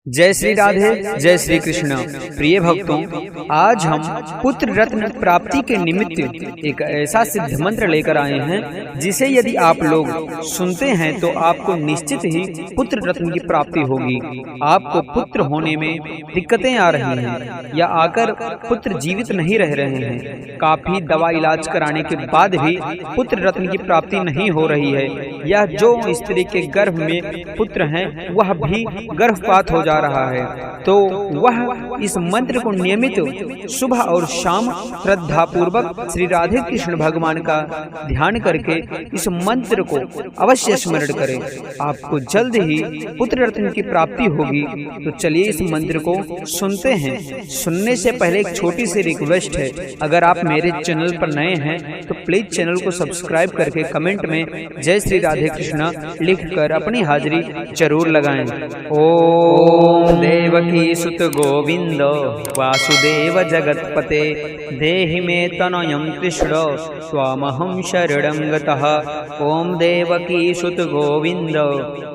जय श्री राधे, जय श्री कृष्ण। प्रिय भक्तों, आज हम पुत्र रत्न प्राप्ति के निमित्त एक ऐसा सिद्ध मंत्र लेकर आए हैं जिसे यदि आप लोग सुनते हैं तो आपको निश्चित ही पुत्र रत्न की प्राप्ति होगी। आपको पुत्र होने में दिक्कतें आ रही हैं या आकर पुत्र जीवित नहीं रह रहे हैं, काफी दवा इलाज कराने के बाद भी पुत्र रत्न की प्राप्ति नहीं हो रही है, या जो स्त्री के गर्भ में पुत्र हैं वह भी गर्भपात हो जा रहा है, तो वह इस मंत्र को नियमित सुबह और शाम श्रद्धा पूर्वक श्री राधे कृष्ण भगवान का ध्यान करके इस मंत्र को अवश्य स्मरण करें। आपको जल्द ही पुत्र रत्न की प्राप्ति होगी। तो चलिए इस मंत्र को सुनते हैं। सुनने से पहले एक छोटी सी रिक्वेस्ट है, अगर आप मेरे चैनल पर नए हैं तो प्लीज चैनल को सब्सक्राइब करके कमेंट में जय श्री राधे कृष्ण लिखकर अपनी हाजिरी जरूर लगाएं। ओम देवकी सुत गोविंद वासुदेव जगत्पते देहि मे तनयं कृष्ण स्वामहं शरणं गतः। ओम देवकी सुत गोविंद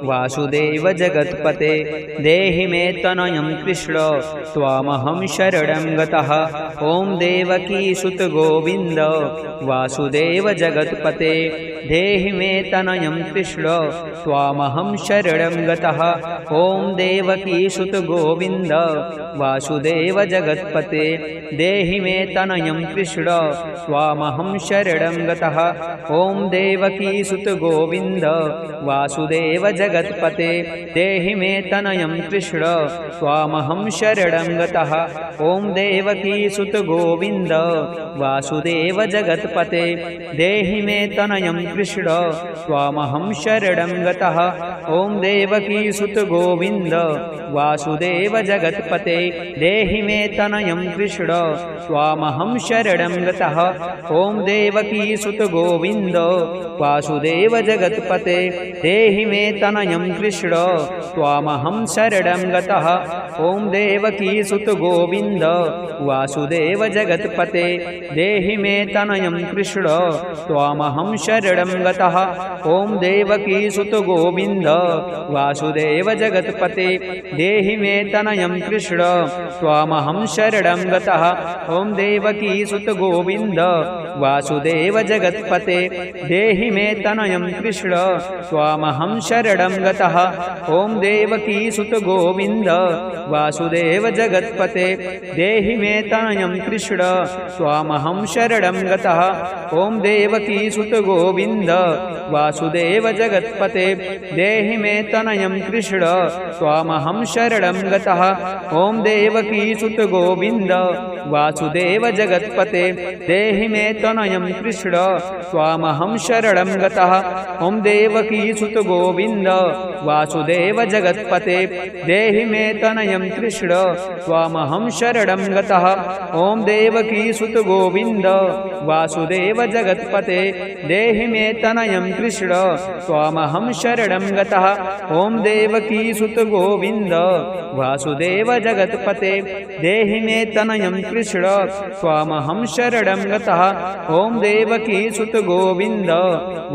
वासुदेव जगत्पते देहि मे तनयं कृष्ण स्वामहं शरणं गतः। ओम देवकी सुत गोविंद वासुदेव जगत्पते देहि मे तनयं कृष्ण स्वामहं शरणं गतः। ओम देवकी सुत गोविंद वासुदेव जगत्पते देहि मे तनयं कृष्ण स्वामहं शरणं गतः। ओम देवकी सुत गोविंद वासुदेव जगत्पते देहि मे तनयं कृष्ण स्वामहं शरणं गतः। ओम देवकी सुत गोविंद वासुदेव जगत्पते देहि मे तनयं कृष्ण स्वामहं शरणं गतः। ओम देवकी सुत गोविंद वासुदेव जगत्पते देहि मे तनयं कृष्ण स्वामहं शरणं गतः। ओम देवकी सुत गोविंद वासुदेव जगत्पते देहि मे तनयं कृष्ण स्वामहं शरणं गतः। ओम देवकी सुत गोविंद वासुदेव जगत्पते देहि मे तनयं कृष्ण स्वामहं शरणं गतः। ओम देवकी सुत गोविंद वासुदेव जगत्पते देहि मे तनयं कृष्ण स्वामहं शरणं गतः। ओम देवकी सुत गोविंद वासुदेव जगत्पते देहि मे तनयं कृष्ण स्वामहं शरणं गतः। ओम देवकी सुत गोविंद वासुदेव जगत्पते देहि मे तनयं कृष्ण स्वामहं शरणं गतः। ओम देवकी सुत गोविंद वासुदेव जगत्पते देहि मे तनयं कृष्ण स्वामहं शरणं गतः। ओम देवकी सुत गोविंद वासुदेव जगत्पते देहि मे तनयं कृष्ण स्वामहं शरणं गतः। ओम देवकी सुत गोविंद वासुदेव जगत्पते देहि मे तनयं कृष्ण स्वामहं शरणं गतः। ओम देवकी सुत गोविंद वासुदेव जगत्पते देहि मे तनयं कृष्ण स्वामहं शरणं गतः। ओम देवकी सुत गोविंद वासुदेव जगत्पते देहि मे तनयं कृष्ण स्वामहं शरणं गतः। ओम देवकी सुत गोविंद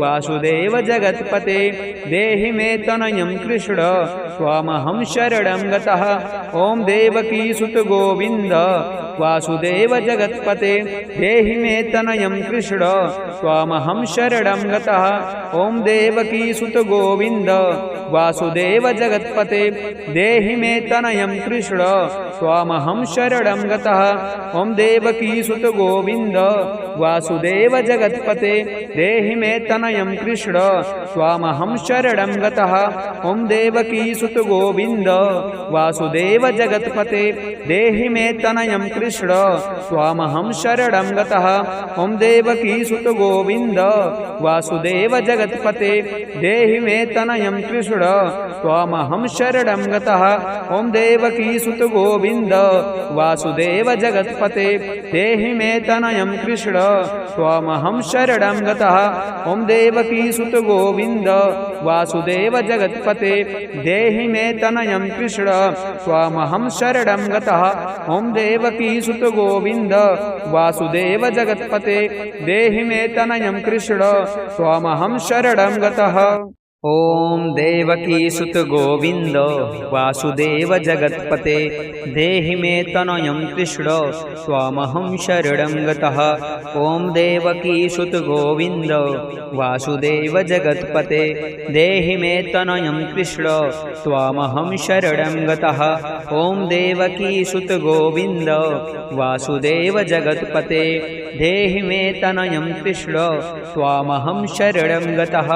वासुदेव जगत्पते देहि मे तनयं कृष्ण स्वामहं शरणं गतः। ओम देवकी सुत गोविंद वासुदेव जगत्पते देहि मे तनयं कृष्ण स्वामहं शरणं गतः। ओम देवकी सुत गोविंद वासुदेव जगत्पते देहि मे तनयं कृष्ण स्वामहं शरणं गतः। ओम देवकी सुत गोविंद वासुदेव जगत्पते देहि मे तनयं कृष्ण स्वामहं शरणं गतः। ओम देवकी सुत गोविंद वासुदेव जगत्पते देहि मे तनयं कृष्ण स्वामहं शरणं गतः। ओम देवकी सुत गोविंद वासुदेव जगत्पते देहि मे तनयं कृष्ण स्वामहं शरणं गतः। ओम देवकी सुत गोविंद वासुदेव जगत्पते देहि मे तनयं कृष्ण स्वामहं शरणं गतः। ओम देवकी सुत गोविंद वासुदेव जगत्पते देहि मे तनयं कृष्ण स्वामहं शरणं गतः। ओम देवकी सुत गोविंद वासुदेव जगत्पते देहि मे तनयं कृष्ण स्वामहं शरणं गतः। ओम देवकी सुत गोविंद वासुदेव जगत्पते देहि मे तनयं कृष्ण त्वामहं शरणं गतः। ओम देवकी सुत गोविंद वासुदेव जगत्पते देहि मे तनयं कृष्ण त्वामहं शरणं गतः। ओम देवकी सुत गोविंद वासुदेव जगत्पते देहि मे तनयं कृष्ण त्वामहं शरणं गतः।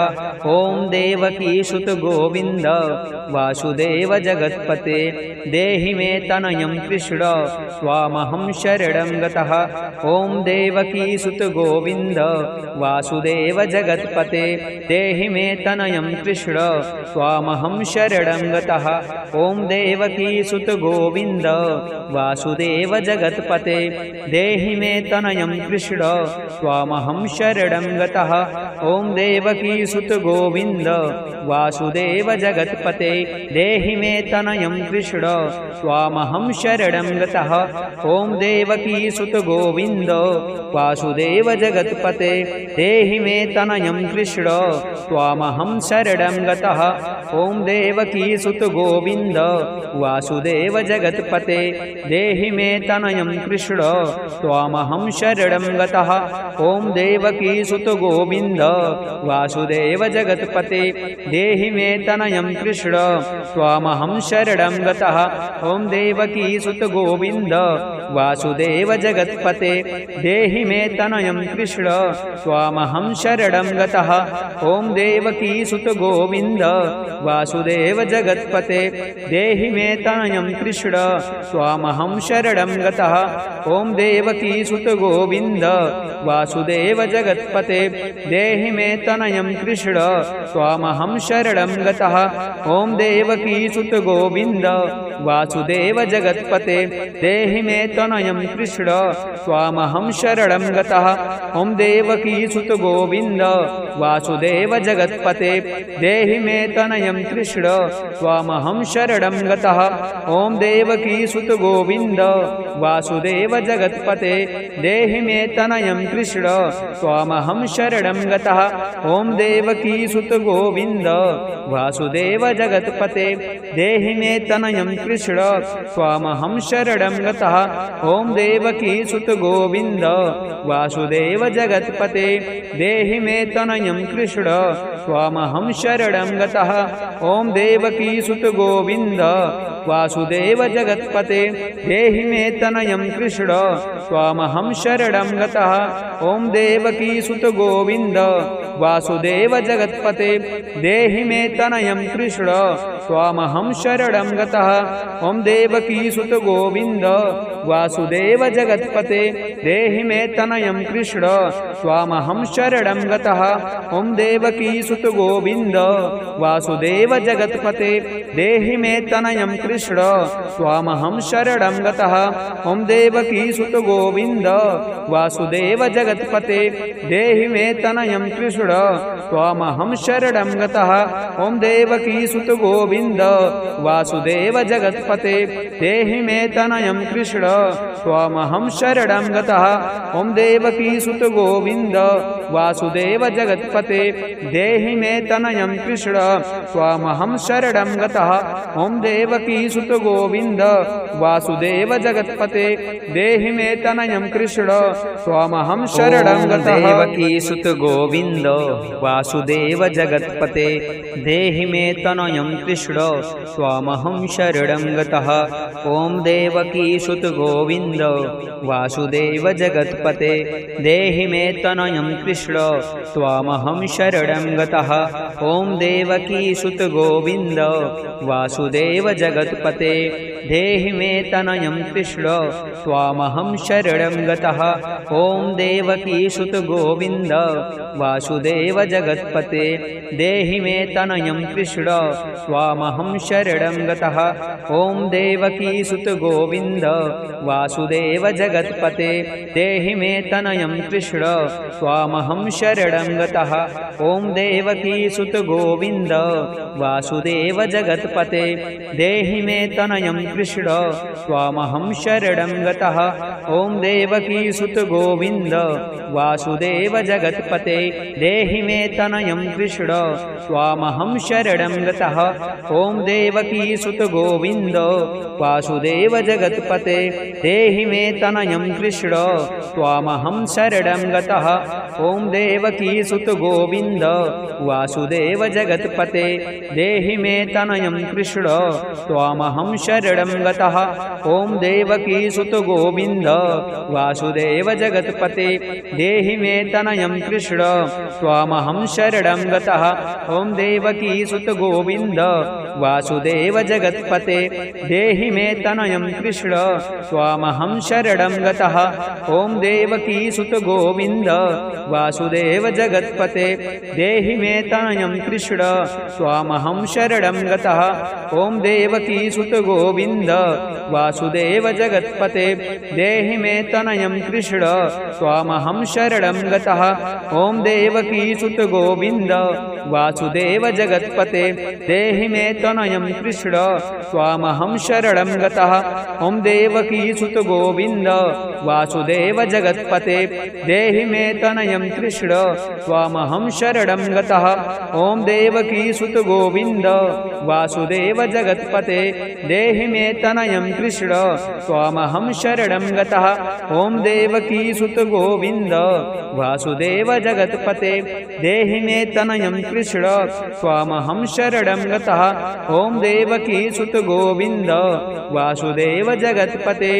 ओम देवकी सुत गोविंद वासुदेव जगत्पते देहि मे तनयं कृष्ण त्वामहं शरणं गतः। ओम देवकी सुत गोविंद वासुदेव जगत्पते देहि मे तनयं कृष्ण त्वामहं शरणं गतः। ओम देवकी सुत गोविंद वासुदेव जगत्पते देहि मे तनयं कृष्ण त्वामहं शरणं गतः। ओम देवकी सुत गोविंद वासुदेव जगत्पते देहि मे तनयं कृष्ण त्वामहं शरणं गतः। ओम देवकी सुत गोविंद वासुदेव जगत्पते देहि मे तनयं कृष्ण त्वामहं शरणं गतः। ओम देवकी सुत गोविंद वासुदेव जगत्पते देहि मे तनयं कृष्ण त्वामहं शरणं गतः। ओम देवकी सुत गोविंद वासुदेव जगत्पते देहि मे तनयं कृष्ण त्वामहं शरणं गतः। ओम देवकी सुत गोविंद वासुदेव जगत्पते देहि मे तनयं कृष्ण त्वामहं शरणं गतः। ओम देवकी सुत गोविंद वासुदेव जगत्पते देहि मे तनयं कृष्ण त्वामहं शरणं गतः। ओम देवकी सुत गोविंद वासुदेव जगत्पते देहि मे तनयं कृष्ण त्वामहं शरणं गतः। ओम देवकी सुत गोविंद वासुदेव जगत्पते देहि मे तनयं कृष्ण त्वामहं शरणं गतः। ओम देवकी सुत गोविंद वासुदेव जगत्पते देहि मे तनयं कृष्ण त्वामहं शरणं गतः। ओम देवकी सुत गोविंद वासुदेव जगत्पते देहि मे तनयं कृष्ण त्वामहं शरणं गतः। ओम देवकी सुत गोविंद वासुदेव जगत्पते देहि मे तनयं कृष्ण त्वामहं शरणं गतः। ओम देवकी सुत गोविंद वासुदेव जगत्पते देहि मे तनयं कृष्ण त्वामहं शरणं गतः। ओम देवकी सुत गोविंद वासुदेव जगत्पते देहि मे तनयं कृष्ण त्वामहं शरणं गतः। ओम देवकी सुत गोविंद वासुदेव जगत्पते देहि मे तनयं कृष्ण त्वामहं शरणं गतः। ओम देवकी सुत गोविंद वासुदेव जगत्पते देहि मे तनयं कृष्ण त्वामहं शरणं गतः। ओम देवकी सुत गोविंद वासुदेव जगत्पते देहि मे तनयं कृष्ण त्वामहं शरणं गतः। ओम देवकी सुत गोविंद वासुदेव जगत्पते देहि मे तनयं कृष्ण त्वामहं शरणं गतः। ओम देवकी सुत गोविंद वासुदेव जगत्पते देहि मे तनयं कृष्ण त्वामहं शरणं गतः। ओम देवकी सुत गोविंद वासुदेव जगत्पते देहि मे तनयं कृष्ण त्वामहं शरणं गतः। ओम देवकी सुत गोविंद वासुदेव जगत्पते देहि मे तनयं कृष्ण त्वामहं शरणं गतः। देवकी सुत गोविंद वासुदेव जगत्पते देहि मे तनयं कृष्ण त्वामहं शरणं गतः। ओम देवकी सुत गोविंद वासुदेव जगत्पते देहि मे तनयं कृष्ण त्वामहं शरणं गतः। ओम देवकी सुत गोविंद वासुदेव जगत्पते देहि मे तनयं कृष्ण त्वामहं शरणं गतः। ओम देवकी सुत गोविंद वासुदेव जगत्पते देहि मे तनयं कृष्ण त्वामहं शरणं गतः। ओम देवकी सुत गोविंद वासुदेव जगत्पते देहि मे तनयं कृष्ण त्वामहं शरणं गतः। ओम देवकी सुत गोविंद वासुदेव जगत्पते देहि मे तनयं कृष्ण त्वामहं शरणं गतः। ॐ देवकी सुत गोविन्द वासुदेव जगत्पते देहि मे तनयं कृष्ण त्वामहं शरणं गतः। ॐ देवकी सुत गोविन्द वासुदेव जगत्पते देहि मे तनयं कृष्ण त्वामहं शरणं गतः। ॐ देवकी सुत गोविन्द वासुदेव जगत्पते देहि मे तनयं कृष्ण त्वामहं शरणं गतः। ॐ देवकी सुत गोविन्द वासुदेव जगत्पते देहि मे तनयं कृष्ण त्वामहं शरणं गतः। ॐ देवकी सुत गोविन्द वासुदेव जगत्पते देहि मे तनयं कृष्ण त्वामहं शरणं गतः। ॐ देवकी सुत गोविन्द वासुदेव जगत्पते देहि मे तनयं कृष्ण त्वामहं शरणं गतः। ॐ देवकी सुत गोविन्द वासुदेव जगत्पते देहि मे तनयं कृष्ण त्वामहं शरणं गतः। ॐ देवकी सुत गोविन्द वासुदेव जगत्पते देहि मे तनयं कृष्ण त्वामहं शरणं गतः। ॐ देवकी सुत गोविन्द वासुदेव जगत्पते देहि मे तनयं कृष्ण त्वामहं शरणं गतः। ॐ देवकी सुत गोविन्द वासुदेव जगत्पते देहि मे तनयं कृष्ण त्वामहं शरणं गतः। ॐ देवकी सुत गोविन्द वासुदेव जगत्पते देहि मे तनयं कृष्ण त्वामहं शरणं गतः। ॐ देवकी सुत गोविन्द वासुदेव जगत्पते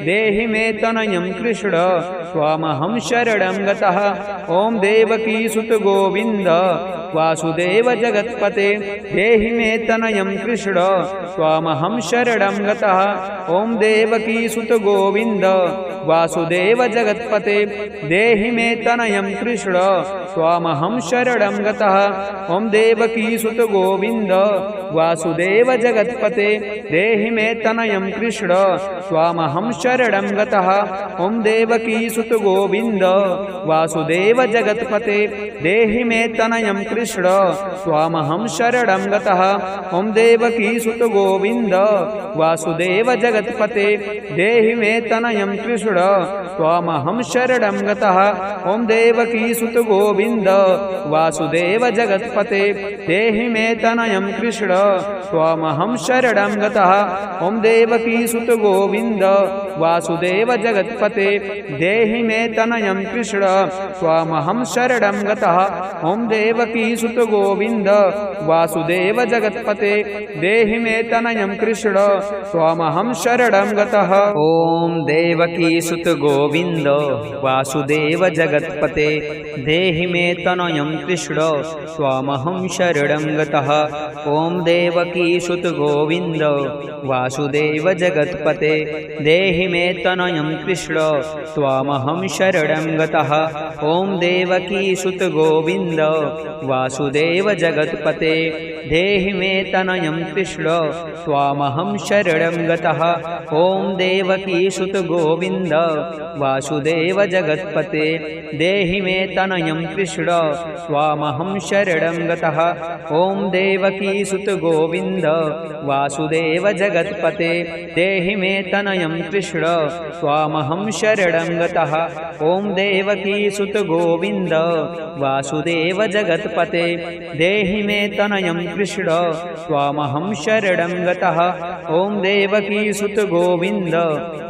देहि मे तनयं कृष्ण त्वामहं शरणं गतः। ॐ देवकी सुत गोविन्द वासुदेव जगत्पते देहि मे तनयं कृष्ण त्वामहं शरणं गतः। ॐ देवकी सुत गोविन्द वासुदेव जगत्पते देहि मे तनयं कृष्ण त्वामहं शरणं गतः। ॐ देवकी सुत गोविन्द वासुदेव जगत्पते देहि मे तनयं कृष्ण त्वामहं शरणं गतः। ॐ देवकी सुत गोविन्द वासुदेव जगत्पते देहि मे तनयं कृष्ण त्वामहं शरणं गतः। ॐ देवकी सुत गोविन्द वासुदेव जगत्पते देहि मे तनयं कृष्ण त्वामहं शरणं गतः। ॐ देवकी सुत गोविन्द वासुदेव जगत्पते देहि मे तनयं कृष्ण त्वामहं शरणं गतः। ॐ देवकी सुत गोविन्द वासुदेव जगत्पते देहि मे तनयं कृष्ण त्वामहं शरणं गतः। ॐ देवकी सुत गोविन्द वासुदेव जगत्पते देहि मे तनयं कृष्ण त्वामहं शरणं गतः। ॐ देवकी सुत गोविन्द वासुदेव जगत्पते देहि मे तनयं कृष्ण त्वामहं शरणं गतः। ॐ देवकी सुत गोविन्द वासुदेव जगत्पते देहि मे तनयं कृष्ण त्वामहं शरणं गतः। ॐ देवकी सुत गोविन्द वासुदेव जगत्पते देहि मे तनयं कृष्ण त्वामहं शरणं गतः। ॐ देवकी सुत गोविन्द वासुदेव जगत्पते देहि मे तनयं कृष्ण त्वामहं शरणं गतः। ॐ देवकी सुत गोविन्द वासुदेव जगत्पते देहि मे तनयं कृष्ण त्वामहं शरणं गतः। ॐ देवकी सुत गोविन्द वासुदेव जगत्पते देहि मे तनयं कृष्ण त्वामहं शरणं गतः। ॐ देवकी सुत गोविन्द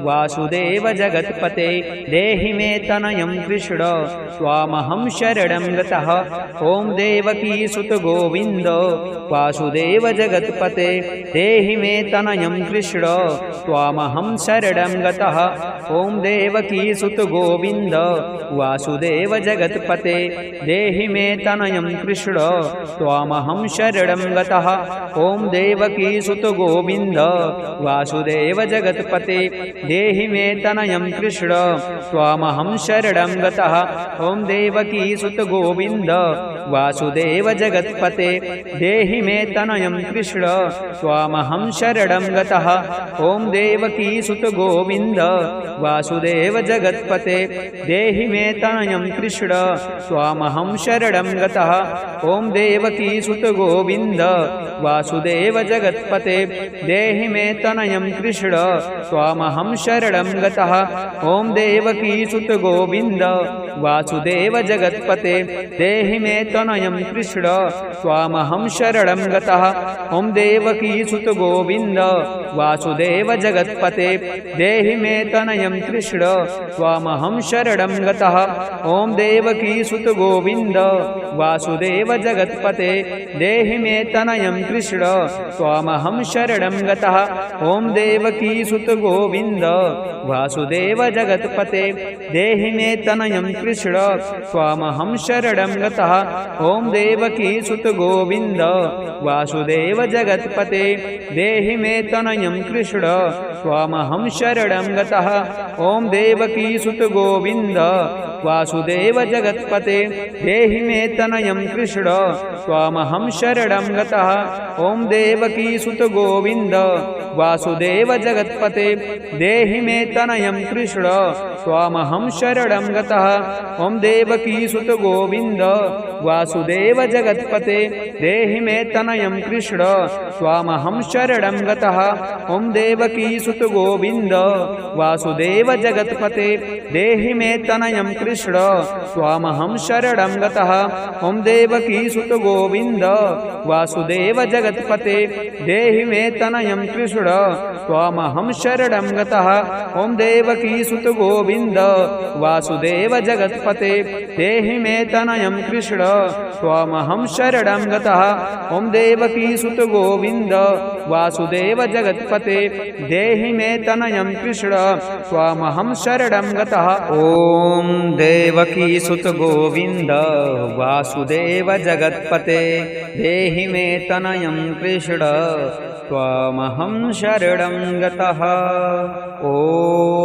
वासुदेव जगत्पते देहि मे तनयं कृष्ण त्वामहं शरणं गतः। ॐ देवकी सुत गोविन्द वासुदेव जगत्पते देहि मे तनयं कृष्ण त्वामहं शरणं गतः। ॐ देवकी सुत गोविन्द वासुदेव जगत्पते देहि मे तनयं कृष्ण त्वामहं शरणं गतः। ॐ देवकी सुत गोविन्द वासुदेव जगत्पते देहि मे तनयं कृष्ण त्वामहं शरणं गतः। ॐ देवकी सुत गोविन्द वासुदेव जगत्पते देहि मे तनयं कृष्ण त्वामहं शरणं गतः। ॐ देवकी सुत गोविन्द वासुदेव जगत्पते देहि मे तनयं कृष्ण त्वामहं शरणं गतः। ॐ देवकी सुत गोविन्द गोविंद वासुदेव जगत्पते देहि मे तनयं कृष्ण त्वामहं शरणं गतः। ओम देवकी सुत गोविंद वासुदेव जगत्पते देहि मे तनयं कृष्ण त्वामहं शरणं गतः। ओम देवकी सुत गोविंद वासुदेव जगत्पते देहि मे तनयं कृष्ण त्वामहं शरणं गतः। ओम देवकी सुत गोविंद वासुदेव जगत्पते देहि मे तनयं कृष्ण त्वामहं शरणं गतः। ओम देवकी सुत गोविंद वासुदेव जगत्पते देहि मे तनयं कृष्ण त्वामहं शरणं गतः। ओम देवकी सुत गोविंद वासुदेव जगत्पते देहि मे तनयं कृष्ण त्वामहं शरणं गतः। ओम देवकी सुत गोविंद वासुदेव जगत्पते देहि मे तनयं कृष्ण त्वामहं शरणं गतः। ओम देवकी सुत गोविंद वासुदेव जगत्पते देहि मे तनयं कृष्ण त्वामहं शरणं गतः। ओम देवकी सुत गोविंद वासुदेव जगत्पते देहि मे तनयं कृष्ण त्वामहं शरणं गतः। ओम देवकी सुत गोविंद वासुदेव जगत्पते देहि मे तनयं कृष्ण त्वामहं शरणं गतः। ओम देवकी सुत गोविंद वासुदेव जगत्पते देहि मे तनयं कृष्ण त्वामहं शरणं गतः। ओम देवकी सुत गोविंद वासुदेव जगत्पते देहि मे तनयं कृष्ण त्वामहं शरणं गतः। ओम देवकी सुत गोविंद वासुदेव जगत्पते देहि मे तनयं कृष्ण त्वामहं शरणं गतः। ओम देवकी सुत गोविंद वासुदेव जगत्पते देहि मे तनयं कृष्ण त्वामहं शरणं गतः। ओम